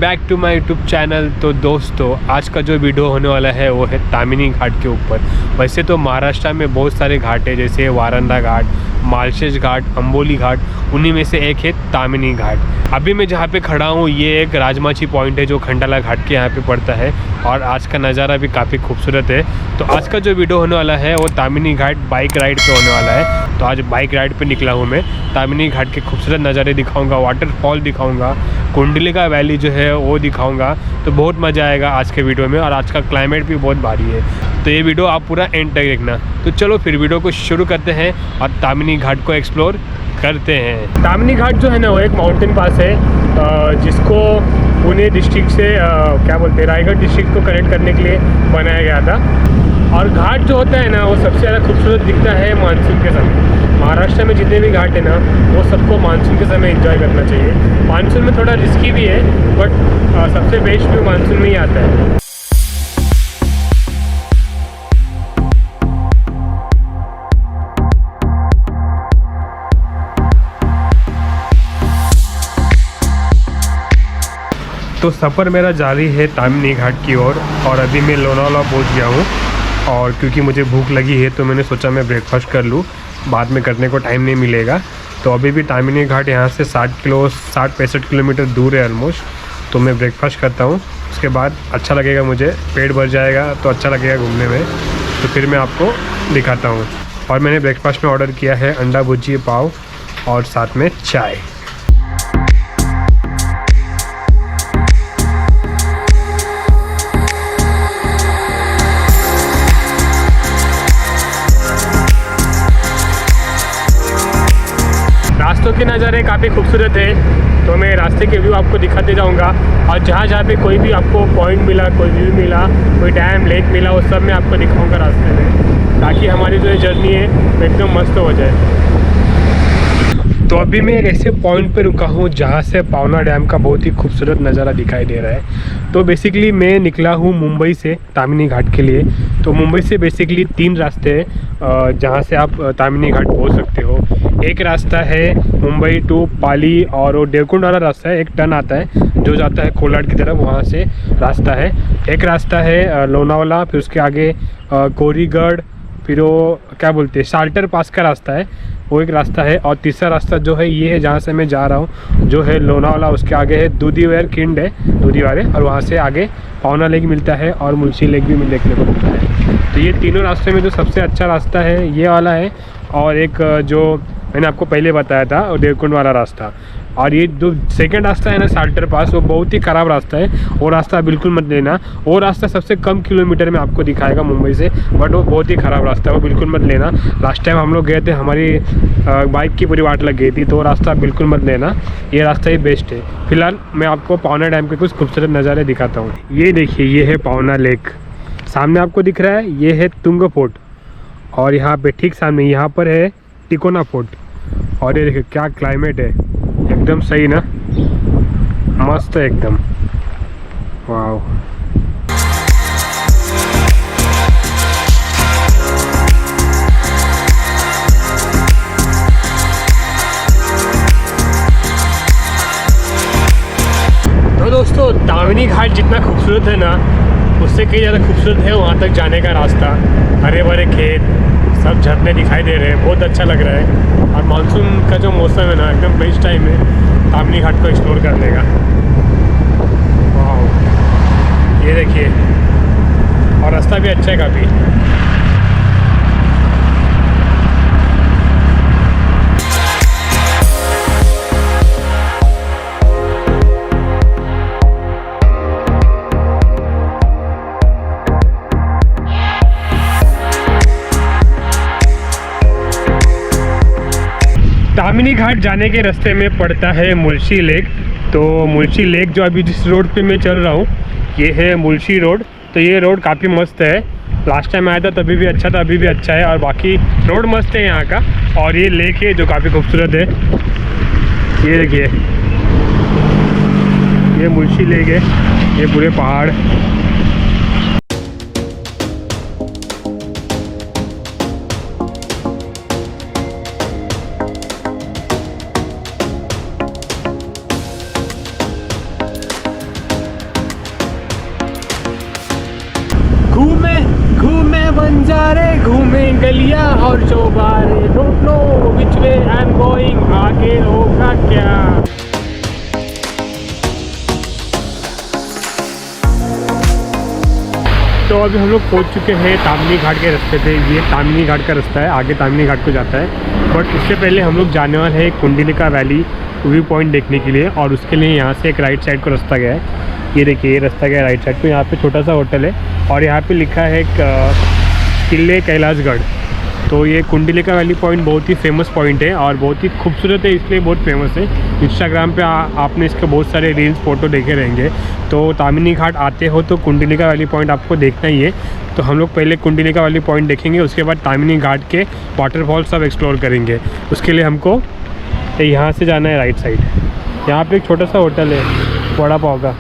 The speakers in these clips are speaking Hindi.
Back to my YouTube channel. तो दोस्तों, आज का जो वीडियो होने वाला है वो है तामिनी घाट के ऊपर। वैसे तो महाराष्ट्र में बहुत सारे घाट है, जैसे वारंदा घाट, मालशेज घाट, अंबोली घाट, उन्हीं में से एक है तामिनी घाट। अभी मैं जहाँ पे खड़ा हूँ ये एक राजमाची पॉइंट है जो खंडाला घाट के यहाँ पे पड़ता है, और आज का नज़ारा भी काफ़ी खूबसूरत है। तो आज का जो वीडियो होने वाला है वो तामिनी घाट बाइक राइड पे होने वाला है। तो आज बाइक राइड पे निकला हूँ मैं। तामिनी घाट के खूबसूरत नज़ारे दिखाऊंगा, वाटरफॉल दिखाऊंगा, कुंडलिका वैली जो है वो दिखाऊंगा। तो बहुत मज़ा आएगा आज के वीडियो में, और आज का क्लाइमेट भी बहुत भारी है। तो ये वीडियो आप पूरा एंड तक देखना। तो चलो फिर वीडियो को शुरू करते हैं और तामिनी घाट को एक्सप्लोर करते हैं। तामिनी घाट जो है ना वो एक माउंटेन पास है, जिसको पुणे डिस्ट्रिक्ट से क्या बोलते हैं, रायगढ़ डिस्ट्रिक्ट को कनेक्ट करने के लिए बनाया गया था। और घाट जो होता है ना वो सबसे ज़्यादा खूबसूरत दिखता है मानसून के समय। महाराष्ट्र में जितने भी घाट है ना वो सबको मानसून के समय एंजॉय करना चाहिए। मानसून में थोड़ा रिस्की भी है, बट सबसे बेस्ट व्यू मानसून में ही आता है। तो सफ़र मेरा जारी है तामिनी घाट की ओर, और अभी मैं लोनावाला पहुंच गया हूं। और क्योंकि मुझे भूख लगी है तो मैंने सोचा मैं ब्रेकफास्ट कर लूं, बाद में करने को टाइम नहीं मिलेगा। तो अभी भी तामिनी घाट यहाँ से 60-65 किलोमीटर दूर है ऑलमोस्ट। तो मैं ब्रेकफास्ट करता हूँ, उसके बाद अच्छा लगेगा, मुझे पेट भर जाएगा तो अच्छा लगेगा घूमने में। तो फिर मैं आपको दिखाता हूँ। और मैंने ब्रेकफास्ट में ऑर्डर किया है अंडा भुर्जी पाव और साथ में चाय। रास्तों के नज़ारे काफ़ी खूबसूरत है, तो मैं रास्ते के व्यू आपको दिखाते जाऊंगा। और जहाँ जहाँ पे कोई भी आपको पॉइंट मिला, कोई व्यू मिला, कोई डैम लेक मिला, वो सब मैं आपको दिखाऊंगा रास्ते में, ताकि हमारी जो जर्नी है वो एकदम मस्त हो जाए। तो अभी मैं एक ऐसे पॉइंट पे रुका हूँ जहाँ से पावना डैम का बहुत ही खूबसूरत नज़ारा दिखाई दे रहा है। तो बेसिकली मैं निकला हूँ मुंबई से तामिनी घाट के लिए। तो मुंबई से बेसिकली 3 रास्ते हैं जहाँ से आप तामिनी घाट पहुँच सकते हो। एक रास्ता है मुंबई टू पाली, और वो देवकुंड वाला रास्ता है, एक टर्न आता है जो जाता है कोलाड की तरफ, वहाँ से रास्ता है। एक रास्ता है लोनावाला, फिर उसके आगे कोरीगढ़, फिर वो क्या बोलते हैं शाल्टर पास का रास्ता है, वो एक रास्ता है। और तीसरा रास्ता जो है ये है जहाँ से मैं जा रहा हूँ, जो है लोनावाला। उसके आगे है दूधीवार खिंड है, दूधीवारे, और वहाँ से आगे पावना लेक मिलता है और मुल्शी लेक भी देखने को मिलता है। तो ये तीनों रास्ते में जो सबसे अच्छा रास्ता है ये वाला है, और एक जो मैंने आपको पहले बताया था देवकुंड वाला रास्ता। और ये जो सेकंड रास्ता है ना शाल्टर पास, वो बहुत ही ख़राब रास्ता है, वो रास्ता बिल्कुल मत लेना। वो रास्ता सबसे कम किलोमीटर में आपको दिखाएगा मुंबई से, बट वो बहुत ही ख़राब रास्ता है, वो बिल्कुल मत लेना। लास्ट टाइम हम लोग गए थे, हमारी बाइक की पूरी वाट लग गई थी, तो वो रास्ता बिल्कुल मत लेना। ये रास्ता ही बेस्ट है। फिलहाल मैं आपको पावना डैम के कुछ खूबसूरत नज़ारे दिखाता हूँ। ये देखिए, ये है पावना लेक, सामने आपको दिख रहा है, ये है तुंग फोर्ट, और यहाँ पे ठीक सामने यहाँ पर है टिकोना फोर्ट। और ये देखिए क्या क्लाइमेट है, एकदम सही ना, मस्त है एकदम, वाव। तो दोस्तों, तामिनी घाट जितना खूबसूरत है ना, उससे कई ज़्यादा खूबसूरत है वहाँ तक जाने का रास्ता। हरे भरे खेत, सब झरने दिखाई दे रहे हैं, बहुत अच्छा लग रहा है। और मानसून का जो मौसम है ना, एकदम बेस्ट टाइम है तामिनी घाट को एक्सप्लोर करने का। वाह, ये देखिए, और रास्ता भी अच्छा है काफ़ी। तामिनी घाट जाने के रास्ते में पड़ता है मुल्शी लेक। तो मुल्शी लेक जो अभी जिस रोड पे मैं चल रहा हूँ ये है मुल्शी रोड। तो ये रोड काफ़ी मस्त है, लास्ट टाइम आया था तभी भी अच्छा था, अभी भी अच्छा है, और बाकी रोड मस्त है यहाँ का। और ये लेक है जो काफ़ी खूबसूरत है, ये देखिए, ये मुल्शी लेक है, ये पूरे पहाड़। ले लिया और चौबारे don't know which way I am going, आगे होगा क्या। तो अभी हम लोग पहुंच चुके हैं तामनी घाट के रास्ते पे। ये तामनी घाट का रास्ता है, आगे तामनी घाट को जाता है। बट उससे पहले हम लोग जाने वाले हैं कुंडलिका वैली व्यू पॉइंट देखने के लिए, और उसके लिए यहाँ से एक राइट साइड को रास्ता गया है। ये देखिए, ये रास्ता गया है राइट साइड को। यहाँ पे छोटा सा होटल है और यहाँ पे लिखा है किले कैलाशगढ़। तो ये कुंडलिका वैली पॉइंट बहुत ही फेमस पॉइंट है और बहुत ही खूबसूरत है, इसलिए बहुत फेमस है। इंस्टाग्राम पे आपने इसके बहुत सारे रील्स फ़ोटो देखे रहेंगे। तो तामिनी घाट आते हो तो कुंडलिका वैली पॉइंट आपको देखना ही है। तो हम लोग पहले कुंडलिका वैली पॉइंट देखेंगे, उसके बाद तामिनी घाट के वाटरफॉल सब एक्सप्लोर करेंगे। उसके लिए हमको यहाँ से जाना है राइट साइड। यहाँ पे एक छोटा सा होटल है वड़ा पाव का।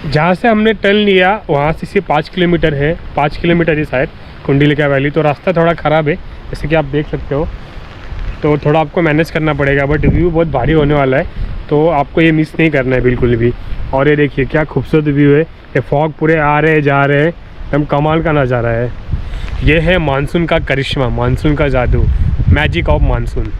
जहाँ से हमने टर्न लिया वहाँ से सिर्फ 5 किलोमीटर है, 5 किलोमीटर ही शायद कुंडलिका वैली। तो रास्ता थोड़ा ख़राब है जैसे कि आप देख सकते हो, तो थोड़ा आपको मैनेज करना पड़ेगा। बट व्यू बहुत भारी होने वाला है, तो आपको ये मिस नहीं करना है बिल्कुल भी। और ये देखिए क्या खूबसूरत व्यू है, ये फॉग पूरे आ रहे हैं जा रहे हैं, एकदम कमाल का नज़ारा है। ये है मानसून का करिश्मा, मानसून का जादू, मैजिक ऑफ मानसून।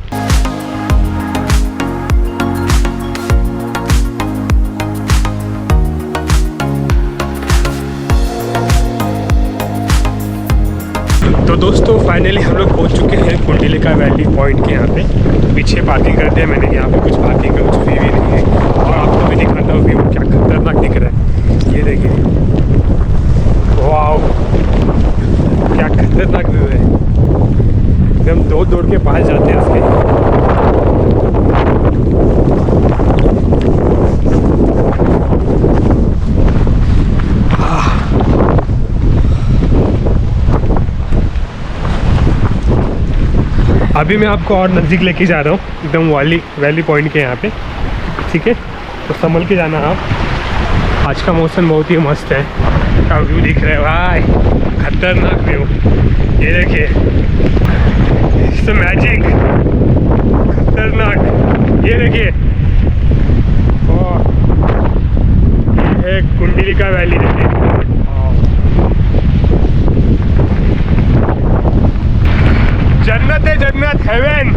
तो दोस्तों फाइनली हम लोग पहुंच चुके हैं कुंडलिका वैली पॉइंट के यहाँ पे। तो पीछे पार्किंग कर दिया मैंने, यहाँ पे कुछ पार्किंग का कुछ व्यू ही नहीं है। और आपको भी दिखाता हूँ व्यू क्या खतरनाक दिख रहा है। ये देखिए, वाह क्या खतरनाक व्यू है, एकदम दौड़ दौड़ के पास जाते हैं इसके। अभी मैं आपको और नज़दीक लेके जा रहा हूँ एकदम वैली पॉइंट के यहाँ पे, ठीक है। तो संभल के जाना आप। आज का मौसम बहुत ही मस्त है, क्या व्यू दिख रहा है भाई, खतरनाक व्यू। ये देखिए, इट्स मैजिक, खतरनाक। ये देखिए, ये कुंडलिका वैली देखिए। जन्नत है, जन्नत, हेवन।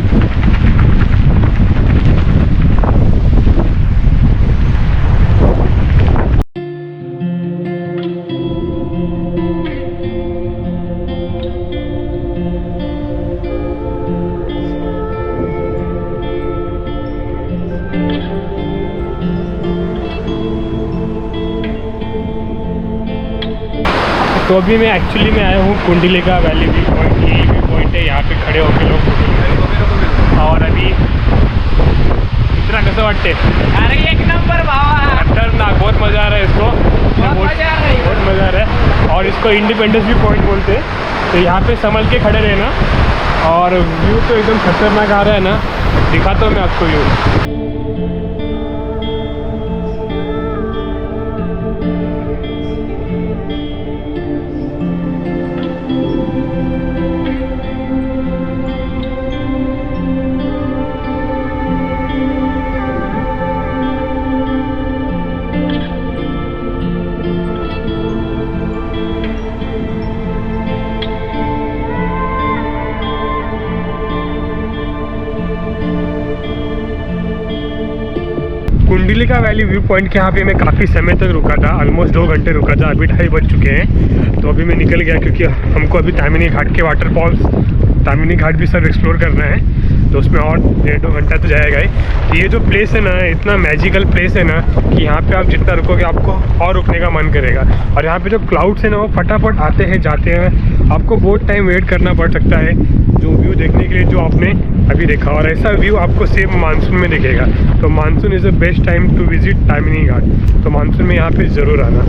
तो अभी मैं एक्चुअली में आया हूँ कुंडलिका वैली व्यू पॉइंट की। पॉइंट है, यहाँ पे खड़े होकर लोग फोटो। और अभी इतना कैसा वाटते? अरे एक नंबर भावा, खतरनाक, बहुत मज़ा आ रहा है इसको, बहुत मज़ा आ रहा है। और इसको इंडिपेंडेंस व्यू पॉइंट बोलते हैं। तो यहाँ पे संभल के खड़े रहना, और व्यू तो एकदम खतरनाक आ रहा है ना, दिखाता हूँ मैं आपको view. Kundalika valley view point के यहाँ पे मैं काफ़ी समय तक रुका था, ऑलमोस्ट 2 घंटे रुका था। अभी 2:30 बज चुके हैं, तो अभी मैं निकल गया क्योंकि हमको अभी तामिनी घाट के वाटरफॉल्स, तामिनी घाट भी सब एक्सप्लोर करना है। तो उसमें और 1.5-2 घंटा तो जाएगा ही। तो ये जो प्लेस है ना, इतना मैजिकल प्लेस है ना कि यहाँ पे आप जितना रुकोगे आपको और रुकने का मन करेगा। और यहाँ पे जो क्लाउड्स है ना, वो फटाफट आते हैं जाते हैं, आपको बहुत टाइम वेट करना पड़ सकता है जो व्यू देखने के लिए जो आपने अभी देखा। और ऐसा व्यू आपको सिर्फ मानसून में दिखेगा। तो monsoon is the best time to visit Tamhini Ghat. तो मानसून में यहाँ पे ज़रूर आना।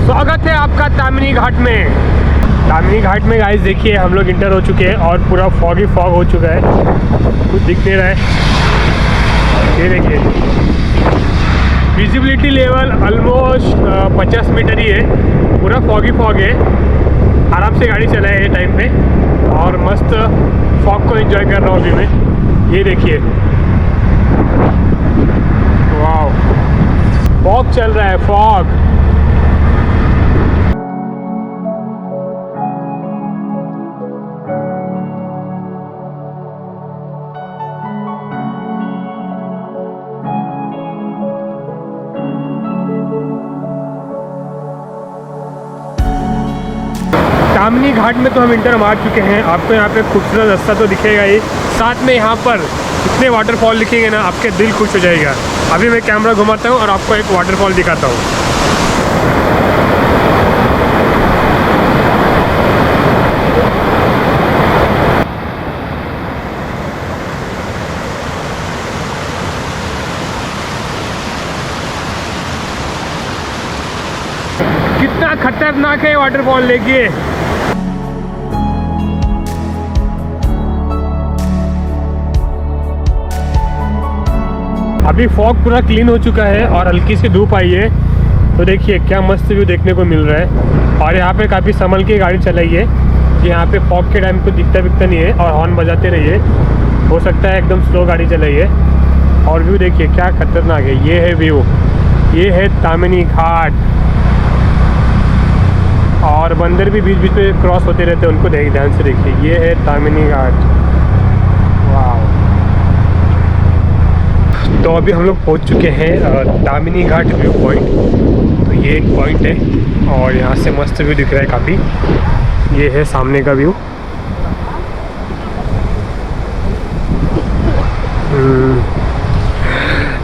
स्वागत है आपका तामिनी घाट में। तामिनी घाट में गाइस देखिए, हम लोग इंटर हो चुके हैं और पूरा फॉग ही फॉग हो चुका है, कुछ दिख नहीं रहा है। ये देखिए, विजिबिलिटी लेवल ऑलमोस्ट 50 मीटर ही है, पूरा फॉग ही फॉग है। आराम से गाड़ी चलाए ये टाइम पे और मस्त फॉग को एंजॉय कर रहा हूँ अभी मैं। ये देखिए, चल रहा है, फॉग। तामनी घाट में तो हम इंटर मार चुके हैं। आपको यहाँ पे खूबसूरत रास्ता तो दिखेगा ही, साथ में यहाँ पर इतने वाटरफॉल दिखेंगे ना, आपके दिल खुश हो जाएगा। अभी मैं कैमरा घुमाता हूँ और आपको एक वाटरफॉल दिखाता हूँ। कितना खतरनाक है वाटरफॉल, देखिए। अभी फॉग पूरा क्लीन हो चुका है और हल्की सी धूप आई है, तो देखिए क्या मस्त व्यू देखने को मिल रहा है। और यहाँ पे काफ़ी संभल के गाड़ी चलाई है कि यहाँ पे फॉग के टाइम को दिखता नहीं है, और हॉर्न बजाते रहिए, हो सकता है एकदम स्लो गाड़ी चलाई है। और व्यू देखिए क्या खतरनाक है। ये है व्यू, ये है तामिनी घाट। और बंदर भी बीच बीच में क्रॉस होते रहते हैं, उनको ध्यान से देखिए। ये है तामिनी घाट। वाह। तो अभी हम लोग पहुंच चुके हैं तामिनी घाट व्यू पॉइंट। तो ये एक पॉइंट है और यहाँ से मस्त व्यू दिख रहा है काफ़ी। ये है सामने का व्यू।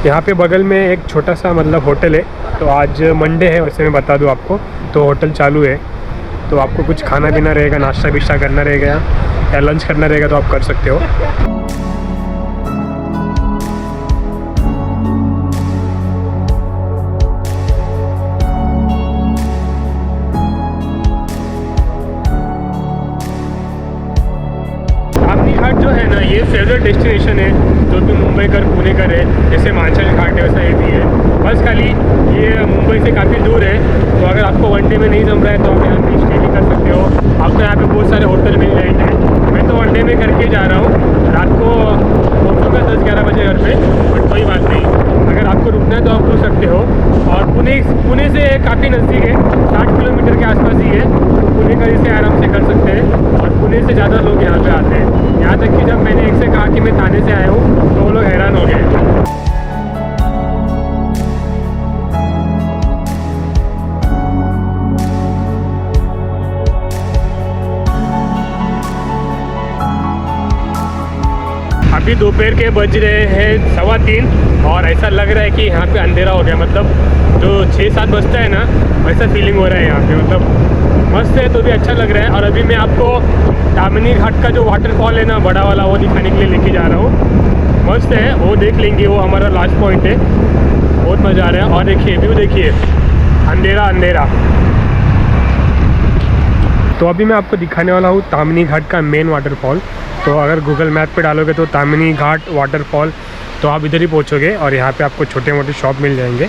यहाँ पे बगल में एक छोटा सा मतलब होटल है। तो आज मंडे है, वैसे मैं बता दूँ आपको, तो होटल चालू है। तो आपको कुछ खाना पीना रहेगा, नाश्ता बिश्ता करना रहेगा या लंच करना रहेगा तो आप कर सकते हो। जो है ना, ये फेवरेट डेस्टिनेशन है जो भी मुंबई कर पुणे कर है। जैसे मांचल घाट है वैसा ये भी है, बस खाली ये मुंबई से काफ़ी दूर है। तो अगर आपको वनडे में नहीं जम रहा है तो आप यहाँ पे स्टे भी कर सकते हो। आपको यहाँ पे बहुत सारे होटल मिल जाएंगे। मैं तो वनडे में करके जा रहा हूँ। रात को पहुँचूँगा 10-11 बजे घर पे, बट कोई बात नहीं, अगर आपको रुकना है तो आप रुक सकते हो। और पुणे से काफ़ी नज़दीक है, 60 किलोमीटर के आसपास ही है। तो पुणे का इसे आराम से कर सकते हैं। और पुणे से ज़्यादा लोग यहाँ पे आते हैं। यहाँ तक कि जब मैंने एक से कहा कि मैं थाने से आया हूँ तो वो लोग हैरान हो गए। अभी दोपहर के बज रहे हैं 3:15 और ऐसा लग रहा है कि यहाँ पे अंधेरा हो गया। मतलब जो 6-7 बजता है ना, वैसा फीलिंग हो रहा है यहाँ पे। मतलब मस्त है, तो भी अच्छा लग रहा है। और अभी मैं आपको तामिनी घाट का जो वाटरफॉल है ना, बड़ा वाला, वो दिखाने के लिए लेके जा रहा हूँ। मस्त है, वो देख लेंगे, वो हमारा लास्ट पॉइंट है। बहुत मज़ा आ रहा है। और देखिए व्यू देखिए, अंधेरा अंधेरा। तो अभी मैं आपको दिखाने वाला हूँ तामिनी घाट का मेन वाटरफॉल। तो अगर गूगल मैप पे डालोगे तो तामिनी घाट वाटरफॉल, तो आप इधर ही पहुँचोगे। और यहाँ पे आपको छोटे मोटे शॉप मिल जाएंगे,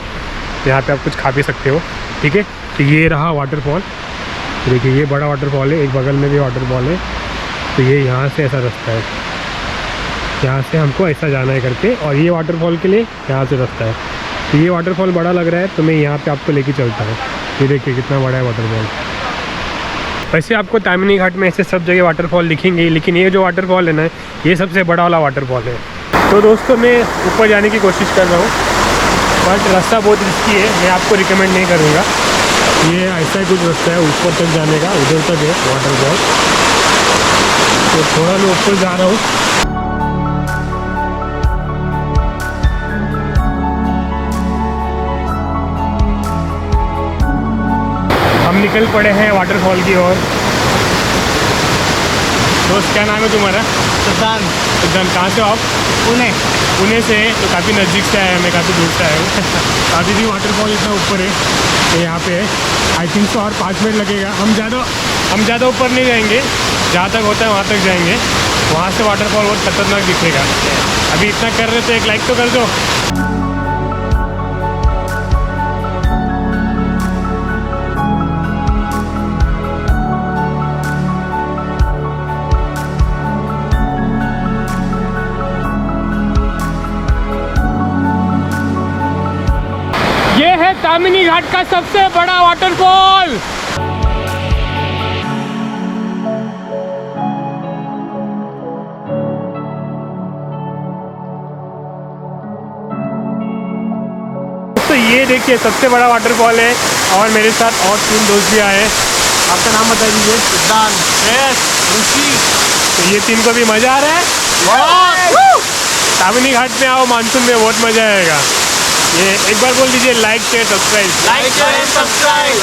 यहाँ पे आप कुछ खा भी सकते हो। ठीक है, तो ये रहा वाटरफॉल। देखिए ये बड़ा वाटरफॉल है, एक बगल में भी वाटरफॉल है। तो ये यहाँ से ऐसा रास्ता है, यहाँ से हमको ऐसा जाना है करके। और ये वाटरफॉल के लिए यहाँ से रास्ता है। तो ये वाटरफॉल बड़ा लग रहा है, तो मैं यहाँ पे आपको लेके चलता हूँ। ये देखिए कितना बड़ा है वाटरफॉल। वैसे आपको तामिनी घाट में ऐसे सब जगह वाटरफॉल दिखेंगे, लेकिन ये जो वाटरफॉल है ना, ये सबसे बड़ा वाला वाटरफॉल है। तो दोस्तों मैं ऊपर जाने की कोशिश कर रहा हूँ, बट रास्ता बहुत रिस्की है, मैं आपको रिकमेंड नहीं करूँगा। ये ऐसा ही कुछ रास्ता है ऊपर तक जाने का, उधर तक है वाटरफॉल। तो थोड़ा मैं ऊपर जा रहा हूँ। हम निकल पड़े हैं वाटरफॉल की ओर। दोस्त क्या नाम है तुम्हारा? सिद्धांत। सिद्धांत, कहाँ से हो आप? पुणे से, तो काफ़ी नज़दीक से आया, मैं काफ़ी दूर से आया हूँ। अभी भी वाटरफॉल इतना ऊपर है, तो यहाँ पे आई थिंक तो और 5 मिनट लगेगा। हम ज़्यादा ऊपर नहीं जाएंगे, जहाँ तक होता है वहाँ तक जाएंगे। वहाँ से वाटरफॉल बहुत खतरनाक दिखेगा। अभी इतना कर रहे तो एक लाइक तो कर दो। तामिनी घाट का सबसे बड़ा वाटरफॉल। तो ये देखिए सबसे बड़ा वाटरफॉल है और मेरे साथ और 3 दोस्त भी आए। आपका नाम बता दीजिए। सिद्धांत, ऋषि। तो ये 3 को भी मज़ा आ रहा है। तामिनी घाट में आओ, मानसून में बहुत मज़ा आएगा। ये एक बार बोल दीजिए, like share subscribe. Like share subscribe.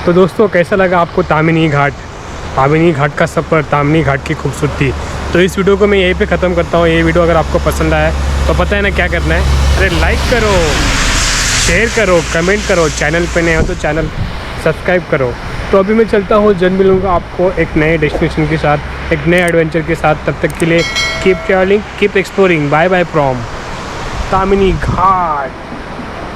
तो दोस्तों कैसा लगा आपको तामिनी घाट का सफ़र, तामिनी घाट की खूबसूरती। तो इस वीडियो को मैं यहीं पे ख़त्म करता हूँ। ये वीडियो अगर आपको पसंद आया तो पता है ना क्या करना है, अरे लाइक करो, शेयर करो, कमेंट करो, चैनल पे नए हो तो चैनल सब्सक्राइब करो। तो अभी मैं चलता हूँ, जल्द मिलूँगा आपको एक नए डेस्टिनेशन के साथ, एक नए एडवेंचर के साथ। तब तक के लिए keep travelling, keep exploring. Bye bye from Tamini Ghat.